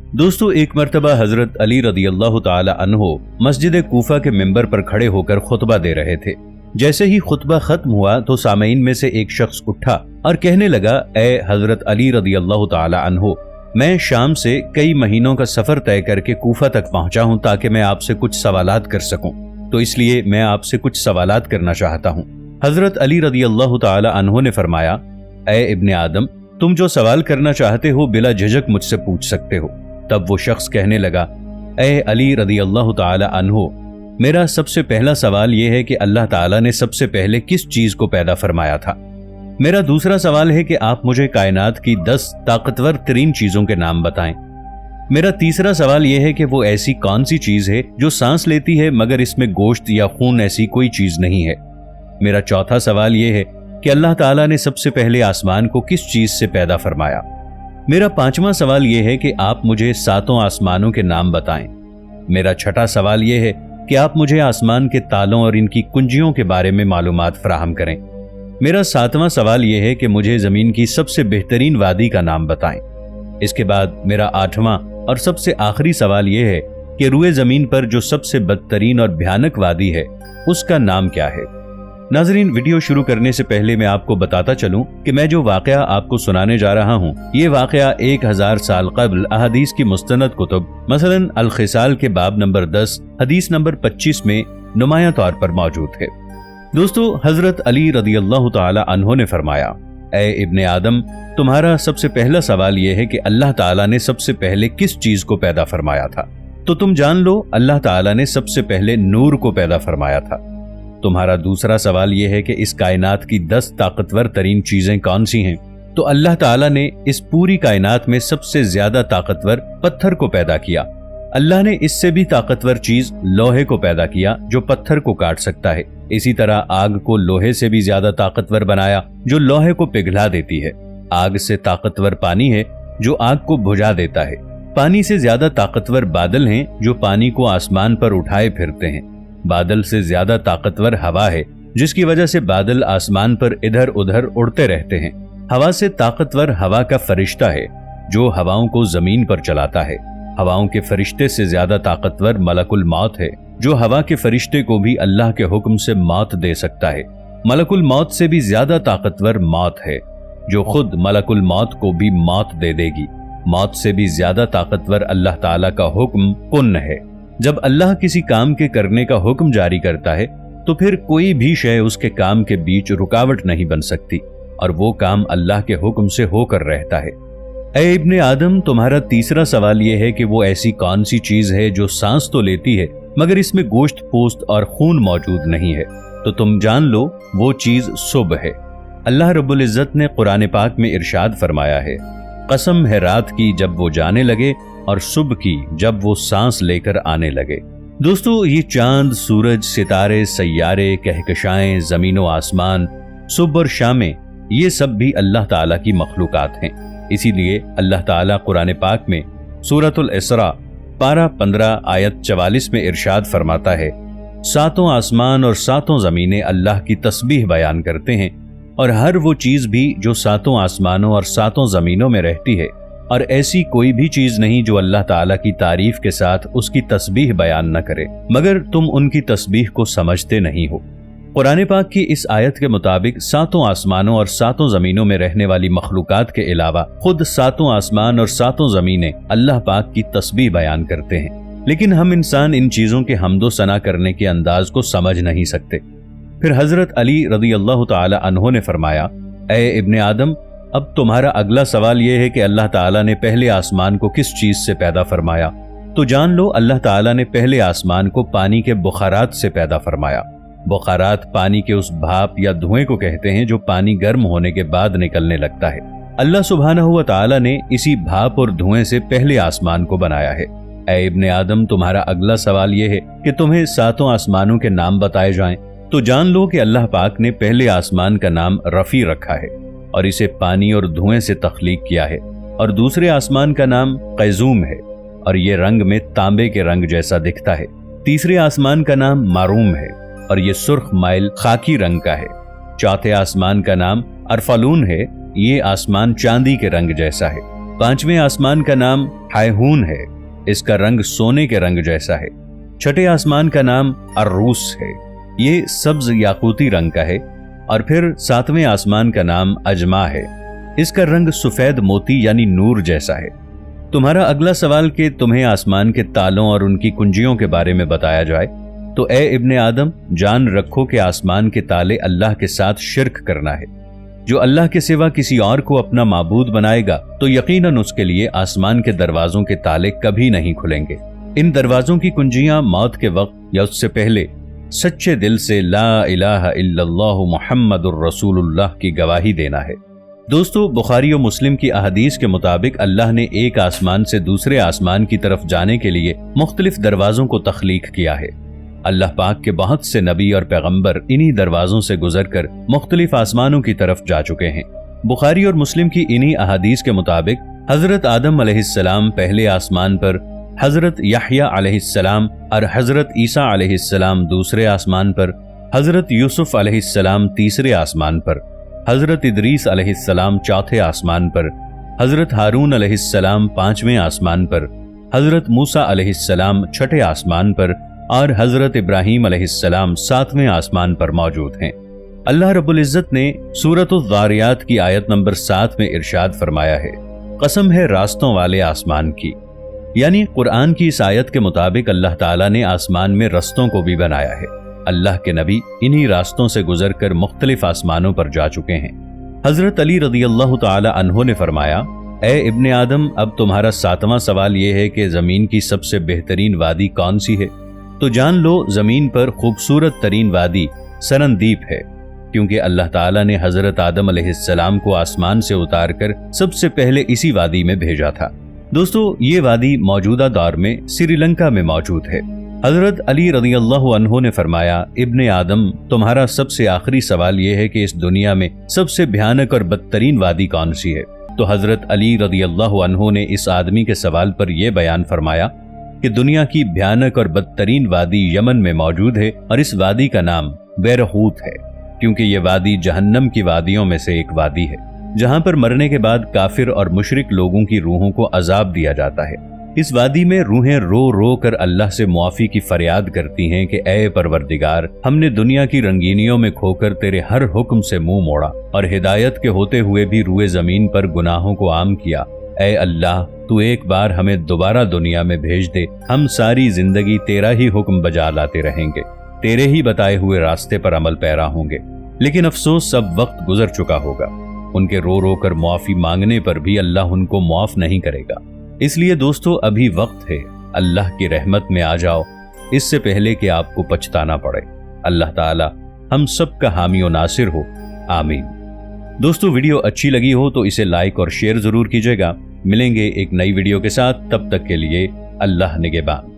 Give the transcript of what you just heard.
दोस्तों, एक मर्तबा हजरत अली रदी अल्लाह ताला अन्हो मस्जिद कूफा के मिंबर पर खड़े होकर खुतबा दे रहे थे। जैसे ही खुतबा खत्म हुआ तो सामईन में से एक शख्स उठा और कहने लगा, ए हजरत अली रदी अल्लाह ताला अन्हो, मैं शाम से कई महीनों का सफर तय करके कूफा तक पहुंचा हूं ताकि मैं आपसे कुछ सवालात कर सकूं, तो इसलिए मैं आपसे कुछ सवालात करना चाहता हूं। हजरत अली रदी अल्लाह ताला अन्हो ने फरमाया, ए इब्ने आदम, तुम जो सवाल करना चाहते हो बिला झिझक मुझसे पूछ सकते हो। तब वो शख्स कहने लगा, ए अली रदी अल्लाह ताला अन्हो, मेरा सबसे पहला सवाल यह है कि अल्लाह ताला ने सबसे पहले किस चीज को पैदा फरमाया था। मेरा दूसरा सवाल है कि आप मुझे कायनात की 10 ताकतवर तरीन चीजों के नाम बताएं। मेरा तीसरा सवाल यह है कि वो ऐसी कौन सी चीज है जो सांस लेती है मगर इसमें गोश्त या खून ऐसी कोई चीज नहीं है। मेरा चौथा सवाल यह है कि अल्लाह ताला ने सबसे पहले आसमान को किस चीज से पैदा फरमाया। मेरा पांचवा सवाल यह है कि आप मुझे 7 आसमानों के नाम बताएं। मेरा छठा सवाल यह है कि आप मुझे आसमान के तालों और इनकी कुंजियों के बारे में मालूमात फराहम करें। मेरा 7वां सवाल यह है कि मुझे जमीन की सबसे बेहतरीन वादी का नाम बताएं। इसके बाद मेरा 8वां और सबसे आखिरी सवाल यह है कि रूए जमीन पर जो सबसे बदतरीन और भयानक वादी है उसका नाम क्या है। नाजरीन, वीडियो शुरू करने से पहले मैं आपको बताता चलूं कि मैं जो वाकया आपको सुनाने जा रहा हूं, ये वाकया 1000 साल कबल अहादीस की मुस्तनद कुतुब मसलन अल खिसाल के बाब नंबर 10 हदीस नंबर 25 में नुमाया तौर पर मौजूद है। दोस्तों, हजरत अली रदी अल्लाह ताला अन्हो ने फरमाया, ए इब्ने आदम, तुम्हारा सबसे पहला सवाल यह है कि अल्लाह ताला ने सबसे पहले किस चीज को पैदा फरमाया था। तो तुम जान लो, अल्लाह ताला ने सबसे पहले नूर को पैदा फरमाया था। तुम्हारा दूसरा सवाल यह है कि इस कायनात की 10 ताकतवर तरीन चीजें कौन सी हैं। तो अल्लाह ताला ने इस पूरी कायनात में सबसे ज्यादा ताकतवर पत्थर को पैदा किया। अल्लाह ने इससे भी ताकतवर चीज लोहे को पैदा किया जो पत्थर को काट सकता है। इसी तरह आग को लोहे से भी ज्यादा ताकतवर बनाया जो लोहे को पिघला देती है। आग से ताकतवर पानी है जो आग को बुझा देता है। पानी से ज्यादा ताकतवर बादल हैं जो पानी को आसमान पर उठाए फिरते हैं। बादल से ज्यादा ताकतवर हवा है जिसकी वजह से बादल आसमान पर इधर उधर उड़ते रहते हैं। हवा से ताकतवर हवा का फरिश्ता है जो हवाओं को जमीन पर चलाता है। हवाओं के फरिश्ते से ज्यादा ताकतवर मलकुल मौत है जो हवा के फरिश्ते को भी अल्लाह के हुक्म से मौत दे सकता है। मलकुल मौत से भी ज्यादा ताकतवर मौत है जो खुद मलकुल मौत को भी मौत दे देगी। मौत से भी ज्यादा ताकतवर अल्लाह ताला का हुक्म कुन है। जब अल्लाह किसी काम के करने का हुक्म जारी करता है तो फिर कोई भी शय उसके काम के बीच रुकावट नहीं बन सकती और वो काम अल्लाह के हुक्म से होकर रहता है। ऐ इब्ने आदम, तुम्हारा तीसरा सवाल यह है कि वो ऐसी कौन सी चीज है जो सांस तो लेती है मगर इसमें गोश्त, पोस्त और खून मौजूद नहीं है। तो तुम जान लो, वो चीज सुबह है। अल्लाह रब्बुल इज्जत ने कुरान पाक में इरशाद फरमाया है, कसम है रात की जब वो जाने लगे और सुबह की जब वो सांस लेकर आने लगे। दोस्तों, ये चांद, सूरज, सितारे, सैयारे, कहकशाएं, जमीन व आसमान, सुबह और शामें, ये सब भी अल्लाह ताला की मखलूकात हैं। इसीलिए अल्लाह ताला कुरान पाक में सूरतुल इसरा पारा 15 आयत 44 में इरशाद फरमाता है, 7 आसमान और 7 जमीनें अल्लाह की तस्बीह बयान करते हैं और हर वो चीज भी जो 7 आसमानों और 7 जमीनों में रहती है, और ऐसी कोई भी चीज नहीं जो अल्लाह ताला की तारीफ के साथ उसकी तस्बीह बयान न करे, मगर तुम उनकी तस्बीह को समझते नहीं हो। कुरान पाक की इस आयत के मुताबिक 7 आसमानों और 7 जमीनों में रहने वाली मखलूकात के अलावा खुद 7 आसमान और 7 जमीनें अल्लाह पाक की तस्बीह बयान करते हैं, लेकिन हम इंसान इन चीजों के हम्दो सना करने के अंदाज को समझ नहीं सकते। फिर हजरत अली रदी अल्लाह ताला अन्हो ने फरमाया, ए इब्ने आदम, अब तुम्हारा अगला सवाल यह है कि अल्लाह ताला ने पहले आसमान को किस चीज से पैदा फरमाया। तो जान लो, अल्लाह ताला ने पहले आसमान को पानी के बुखारात से पैदा फरमाया। बुखारात पानी के उस भाप या धुएं को कहते हैं जो पानी गर्म होने के बाद निकलने लगता है। अल्लाह सुब्हानहू व तआला ने इसी भाप और धुएं से पहले आसमान को बनाया है। ऐ इब्ने आदम, तुम्हारा अगला सवाल यह है कि तुम्हें 7 आसमानों के नाम बताए जाएं। तो जान लो कि अल्लाह पाक ने पहले आसमान का नाम रफी रखा है और इसे पानी और धुएं से तख्लीक किया है, और दूसरे आसमान का नाम कैजूम है और ये रंग में तांबे के रंग जैसा दिखता है। तीसरे आसमान का नाम मारूम है और ये सुर्ख माइल खाकी रंग का है। चौथे आसमान का नाम अरफालून है, ये आसमान चांदी के रंग जैसा है। 5वें आसमान का नाम हायहून है, इसका रंग सोने के रंग जैसा है। छठे आसमान का नाम अर्रूस है, ये सब्ज याकूती रंग का है। और फिर 7वें आसमान का नाम अजमा है, इसका रंग सफेद मोती यानी नूर जैसा है। तुम्हारा अगला सवाल कि तुम्हें आसमान के तालों और उनकी कुंजियों के बारे में बताया जाए, तो ए इब्ने आदम, जान रखो कि आसमान के ताले अल्लाह के साथ शिर्क करना है। जो अल्लाह के सिवा किसी और को अपना माबूद बनाएगा तो यकीनन उसके लिए आसमान के दरवाजों के ताले कभी नहीं खुलेंगे। इन दरवाजों की कुंजियां मौत के वक्त या उससे पहले सच्चे दिल से ला इलाहा इल्लल्लाहु मुहम्मदुर रसूलुल्लाह की गवाही देना है। दोस्तों, बुखारी और मुस्लिम की अहदीस के मुताबिक अल्लाह ने एक आसमान से दूसरे आसमान की तरफ जाने के लिए मुख्तलिफ दरवाजों को तख्लीक किया है। अल्लाह पाक के बहुत से नबी और पैगंबर इन्हीं दरवाजों से गुजरकर मुख्तलिफ आसमानों की तरफ जा चुके हैं। बुखारी और मुस्लिम की इन्हीं अहदीस के मुताबिक हजरत आदम अलैहिस्सलाम पहले आसमान पर, हजरत याह्या अलैहिस्सलाम और हजरत ईसा अलैहिस्सलाम दूसरे आसमान पर, हजरत यूसुफ अलैहिस्सलाम तीसरे आसमान पर, हजरत इदरीस अलैहिस्सलाम चौथे आसमान पर, हजरत हारून अलैहिस्सलाम 5वें आसमान पर, हजरत मूसा अलैहिस्सलाम 6ठे आसमान पर और हजरत इब्राहीम अलैहिस्सलाम 7वें आसमान पर मौजूद हैं। अल्लाह रब्बुल इज्जत ने सूरतुज़ ज़ारियात की आयत नंबर 7 में इरशाद फरमाया है, कसम है रास्तों वाले आसमान की। यानी कुरान की इस आयत के मुताबिक अल्लाह ताला ने आसमान में रस्तों को भी बनाया है। अल्लाह के नबी इन्हीं रास्तों से गुजरकर मुख्तलिफ आसमानों पर जा चुके हैं। हजरत अली रज़ियल्लाहु ताला अन्हु ने फरमाया, ए इब्ने आदम, अब तुम्हारा 7वां सवाल यह है कि जमीन की सबसे बेहतरीन वादी कौन सी है? तो जान लो, जमीन पर खूबसूरत तरीन वादी सरनदीप है, क्योंकि अल्लाह ताला ने हजरत आदम अलैहिस्सलाम को आसमान से उतारकर सबसे पहले इसी वादी में भेजा था। दोस्तों, ये वादी मौजूदा दौर में श्रीलंका में मौजूद है। हजरत अली रज़ियल्लाहु अन्हु ने फरमाया, इब्ने आदम, तुम्हारा सबसे आखिरी सवाल यह है कि इस दुनिया में सबसे भयानक और बदतरीन वादी कौन सी है? तो हजरत अली रज़ियल्लाहु अन्हु ने इस आदमी के सवाल पर यह बयान फरमाया कि दुनिया की भयानक और बदतरीन वादी यमन में मौजूद है और इस वादी का नाम बैरहूत है, क्योंकि ये वादी जहन्नम की वादियों में से एक वादी है, जहां पर मरने के बाद काफिर और मुशरिक लोगों की रूहों को अजाब दिया जाता है। इस वादी में रूहें रो रो कर अल्लाह से मुआफी की फरियाद करती हैं कि ए परवरदिगार, हमने दुनिया की रंगीनियों में खोकर तेरे हर हुक्म से मुंह मोड़ा और हिदायत के होते हुए भी रूए जमीन पर गुनाहों को आम किया। ए अल्लाह, तू एक बार हमें दोबारा दुनिया में भेज दे, हम सारी जिंदगी तेरा ही हुक्म बजा लाते रहेंगे, तेरे ही बताए हुए रास्ते पर अमल पैरा होंगे। लेकिन अफसोस, सब वक्त गुजर चुका होगा। उनके रो रो कर मुआफी मांगने पर भी अल्लाह उनको मुआफ नहीं करेगा। इसलिए दोस्तों, अभी वक्त है, अल्लाह की रहमत में आ जाओ, इससे पहले कि आपको पछताना पड़े। अल्लाह ताला हम सब का हामी और नासिर हो, आमीन। दोस्तों, वीडियो अच्छी लगी हो तो इसे लाइक और शेयर जरूर कीजिएगा। मिलेंगे एक नई वीडियो के साथ, तब तक के लिए अल्लाह निगहबान।